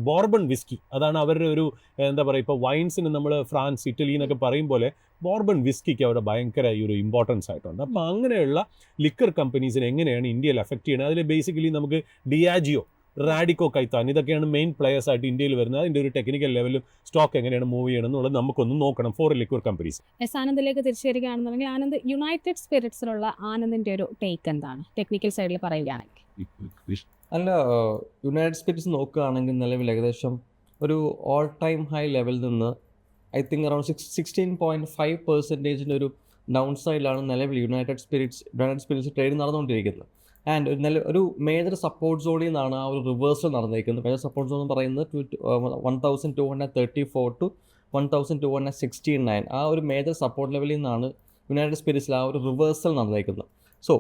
Bourbon whisky അതാണ് അവരുടെ ഒരു എന്താ പറയുക, ഇപ്പോൾ വൈൻസിന് നമ്മൾ ഫ്രാൻസ്, ഇറ്റലി എന്നൊക്കെ പറയും പോലെ ബോർബൺ വിസ്കിക്ക് അവിടെ ഭയങ്കര ഈ ഒരു ഇമ്പോർട്ടൻസ് ആയിട്ടുണ്ട്. അപ്പോൾ അങ്ങനെയുള്ള ലിക്കർ കമ്പനീസിനെ എങ്ങനെയാണ് ഇന്ത്യയിൽ എഫക്റ്റ് ചെയ്യുന്നത്? അതിൽ ബേസിക്കലി നമുക്ക് ഡിയാജിയോ, റാഡിക്കോ കൈത്താൻ ഇതൊക്കെയാണ് മെയിൻ പ്ലെയേഴ്സ് ആയിട്ട് ഇന്ത്യയിൽ വരുന്നത്. അതിൻ്റെ ഒരു ടെക്നിക്കൽ ലെവലും സ്റ്റോക്ക് എങ്ങനെയാണ് മൂവ് ചെയ്യണം എന്നുള്ളത് നമുക്കൊന്ന് നോക്കണം ഫോർ ലിക്വർ കമ്പനീസ്. ആനന്ദിലേക്ക് തിരിച്ചു വരികയാണെന്നുണ്ടെങ്കിൽ ആനന്ദ്, യുണൈറ്റഡ് സ്പിരിറ്റ്സിലുള്ള ആനന്ദിന്റെ ഒരു ടേക്ക് എന്താണ് ടെക്നിക്കൽ സൈഡിൽ പറയുകയാണെങ്കിൽ? അല്ല, യുണൈറ്റഡ് സ്പിരിറ്റ്സ് നോക്കുകയാണെങ്കിൽ നിലവിൽ ഏകദേശം ഒരു ഓൾ ടൈം ഹൈ ലെവലിൽ നിന്ന് ഐ തിങ്ക് അറൌണ്ട് 16.5% ഒരു ഡൗൺ സൈഡിലാണ് നിലവിൽ യുണൈറ്റഡ് സ്പിരിറ്റ്സ് ട്രേഡ് നടന്നുകൊണ്ടിരിക്കുന്നത്. ആൻഡ് ഒരു മേജർ സപ്പോർട്ട് സോണിൽ നിന്നാണ് ആ ഒരു റിവേഴ്സൽ നടന്നിരിക്കുന്നത്. മേജർ സപ്പോർട്ട് സോൺ എന്ന് പറയുന്നത് 1234 to 1269 ആ ഒരു മേജർ സപ്പോർട്ട് ലെവലിൽ നിന്നാണ് യുണൈറ്റഡ് സ്പിരിറ്റ്സിൽ ആ ഒരു റിവേഴ്സൽ നടന്നിരിക്കുന്നത്. സോ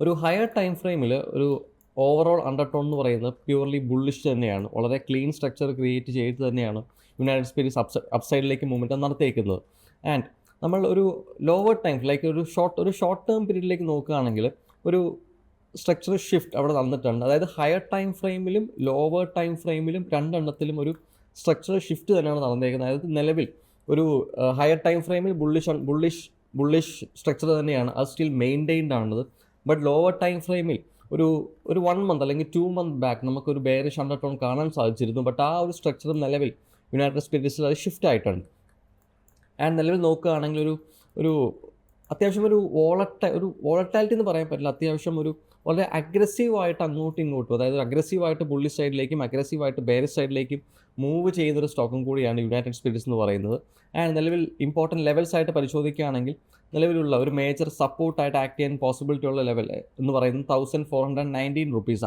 ഒരു ഹയർ ടൈം ഫ്രെയിമിൽ ഒരു ഓവറോൾ അണ്ടർടോൺ എന്ന് പറയുന്നത് പ്യൂർലി ബുള്ളിഷ് തന്നെയാണ്. വളരെ ക്ലീൻ സ്ട്രക്ചർ ക്രിയേറ്റ് ചെയ്ത് തന്നെയാണ് യുണൈറ്റഡ് സ്പിരിറ്റ്സ് അപ്സൈഡിലേക്ക് മൂവ്മെൻറ്റ് നടത്തിയിരിക്കുന്നത്. ആൻഡ് നമ്മൾ ഒരു ലോവർ ടൈം ലൈക്ക് ഒരു ഷോർട്ട് ടേം പീരീഡിലേക്ക് നോക്കുകയാണെങ്കിൽ ഒരു സ്ട്രക്ചർ ഷിഫ്റ്റ് അവിടെ നടന്നിട്ടുണ്ട്. അതായത് ഹയർ ടൈം ഫ്രെയിമിലും ലോവർ ടൈം ഫ്രെയിമിലും രണ്ടെണ്ണത്തിലും ഒരു സ്ട്രക്ചർ ഷിഫ്റ്റ് തന്നെയാണ് നടന്നിരിക്കുന്നത്. അതായത് നിലവിൽ ഒരു ഹയർ ടൈം ഫ്രെയിമിൽ ബുള്ളിഷ് സ്ട്രക്ചർ തന്നെയാണ്, അത് സ്റ്റിൽ മെയിൻറ്റെയിൻഡ് ആണത്. ബട്ട് ലോവർ ടൈം ഫ്രെയിമിൽ ഒരു 1 month അല്ലെങ്കിൽ 2 month ബാക്ക് നമുക്കൊരു ബെയറിഷ് അണ്ടർടോൺ കാണാൻ സാധിച്ചിരുന്നു. ബട്ട് ആ ഒരു സ്ട്രക്ചർ നിലവിൽ യുണൈറ്റഡ് സ്പിരിറ്റ്സിൽ അത് ഷിഫ്റ്റ് ആയിട്ടുണ്ട്. ആൻഡ് നിലവിൽ നോക്കുകയാണെങ്കിൽ ഒരു അത്യാവശ്യം ഒരു വോളറ്റാലിറ്റി എന്ന് പറയാൻ പറ്റില്ല, അത്യാവശ്യം ഒരു വളരെ അഗ്രസീവായിട്ട് അങ്ങോട്ടും ഇങ്ങോട്ടും, അതായത് അഗ്രസീവായിട്ട് ബുള്ളിഷ് സൈഡിലേക്കും അഗ്രസീവായിട്ട് ബെയറിഷ് സൈഡിലേക്കും മൂവ് ചെയ്യുന്നൊരു സ്റ്റോക്കും കൂടിയാണ് യുണൈറ്റഡ് സ്പിരിറ്റ്സ് എന്ന് പറയുന്നത്. ആൻഡ് നിലവിൽ ഇമ്പോർട്ടൻറ്റ് ലെവൽസ് ആയിട്ട് പരിശോധിക്കുകയാണെങ്കിൽ നിലവിലുള്ള ഒരു മേജർ സപ്പോർട്ടായിട്ട് ആക്ട് ചെയ്യാൻ പോസിബിലിറ്റി ഉള്ള ലെവൽ എന്ന് പറയുന്നത് 1419 rupees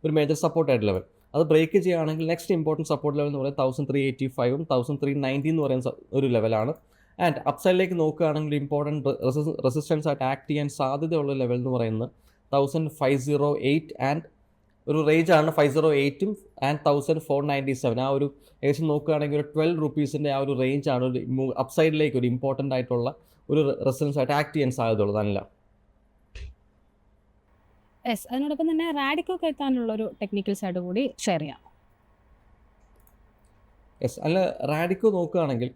ഒരു മേജർ സപ്പോർട്ടായിട്ട് ലെവൽ. അത് ബ്രേക്ക് ചെയ്യുകയാണെങ്കിൽ നെക്സ്റ്റ് ഇമ്പോർട്ടൻറ്റ് സപ്പോർട്ട് ലെവൽ എന്ന് പറയുന്നത് 1385 1390 എന്ന് പറയുന്ന ഒരു ലെവലാണ്. ആൻഡ് അപ്സൈഡിലേക്ക് നോക്കുകയാണെങ്കിൽ ഇമ്പോർട്ടൻറ്റ് റെസിസ്റ്റൻസ് ആയിട്ട് ആക്ട് ചെയ്യാൻ സാധ്യതയുള്ള ലെവൽ എന്ന് പറയുന്നത് 1508 ആൻഡ് ഒരു റേഞ്ചാണ് 508 ആൻഡ് 1497. ആ ഒരു ഏകദേശം നോക്കുകയാണെങ്കിൽ ഒരു 12 rupeesൻ്റെ ആ ഒരു റേഞ്ചാണ് ഒരു അപ്സൈഡിലേക്ക് ഒരു ഇമ്പോർട്ടൻ്റ് ആയിട്ടുള്ള ഒരു റെസിസ്റ്റൻസ് ആയിട്ട് ആക്ട് ചെയ്യാൻ സാധ്യതയുള്ളതല്ല. അതിനോടൊപ്പം തന്നെ റാഡിക്കോ കൈത്താനുള്ള ഒരു ടെക്നിക്കൽ സൈഡ് കൂടി ഷെയർ ചെയ്യാം. അല്ല, റാഡിക്കോ നോക്കുകയാണെങ്കിൽ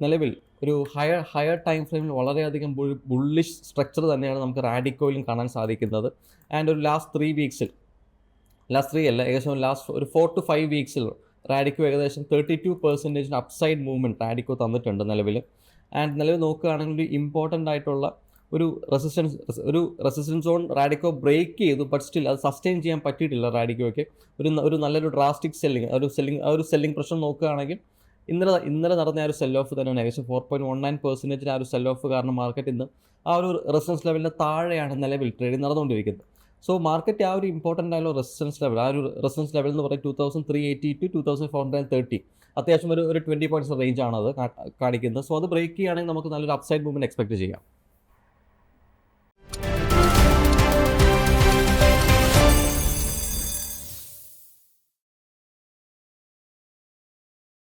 നിലവിൽ ഒരു ഹയർ ടൈം ഫ്രെയിമിൽ വളരെയധികം ബുള്ളിഷ് സ്ട്രക്ചർ തന്നെയാണ് നമുക്ക് റാഡിക്കോയിലും കാണാൻ സാധിക്കുന്നത്. ആൻഡ് ഒരു ലാസ്റ്റ് 3 weeks ഏകദേശം ഒരു 4 to 5 weeks റാഡിക്കോ ഏകദേശം 32% അപ്സൈഡ് മൂവ്മെൻറ്റ് റാഡിക്കോ തന്നിട്ടുണ്ട് നിലവിൽ. ആൻഡ് നിലവിൽ നോക്കുകയാണെങ്കിൽ ഒരു ഇമ്പോർട്ടൻ്റ് ആയിട്ടുള്ള ഒരു റെസിസ്റ്റൻസ് സോൺ റാഡിക്കോ ബ്രേക്ക് ചെയ്തു. ബട്ട് സ്റ്റിൽ അത് സസ്റ്റെയിൻ ചെയ്യാൻ പറ്റിയിട്ടില്ല റാഡിക്കോയ്ക്ക്. ഒരു നല്ലൊരു ഡ്രാസ്റ്റിക് സെല്ലിംഗ് പ്രശ്നം നോക്കുകയാണെങ്കിൽ ഇന്നലെ നടന്ന ആ ഒരു സെൽ ഓഫ് തന്നെയാണ് ഏകദേശം 4.19% ആ ഒരു സെൽ ഓഫ് കാരണം മാർക്കറ്റ് ഇന്ന് ആ ഒരു റെസിസ്റ്റൻസ് ലെവലിൻ്റെ താഴെയാണ് നിലവിൽ ട്രേഡിംഗ് നടന്നുകൊണ്ടിരിക്കുന്നത്. സോ മാർക്കറ്റ് ആ ഒരു ഇമ്പോർട്ടൻ്റ് ആയുള്ള റെസിസ്റ്റൻസ് ലെവൽ എന്ന് പറയുന്നത് 2380 to 2430 അത്യാവശ്യം ഒരു 20 points റേഞ്ച് ആണ് അത് കാണിക്കുന്നത്. സോ അത് ബ്രേക്ക് ചെയ്യുകയാണെങ്കിൽ നമുക്ക് നല്ലൊരു അപ്സൈഡ് മൂവ്മെൻറ്റ് എക്സ്പെക്ട് ചെയ്യാം.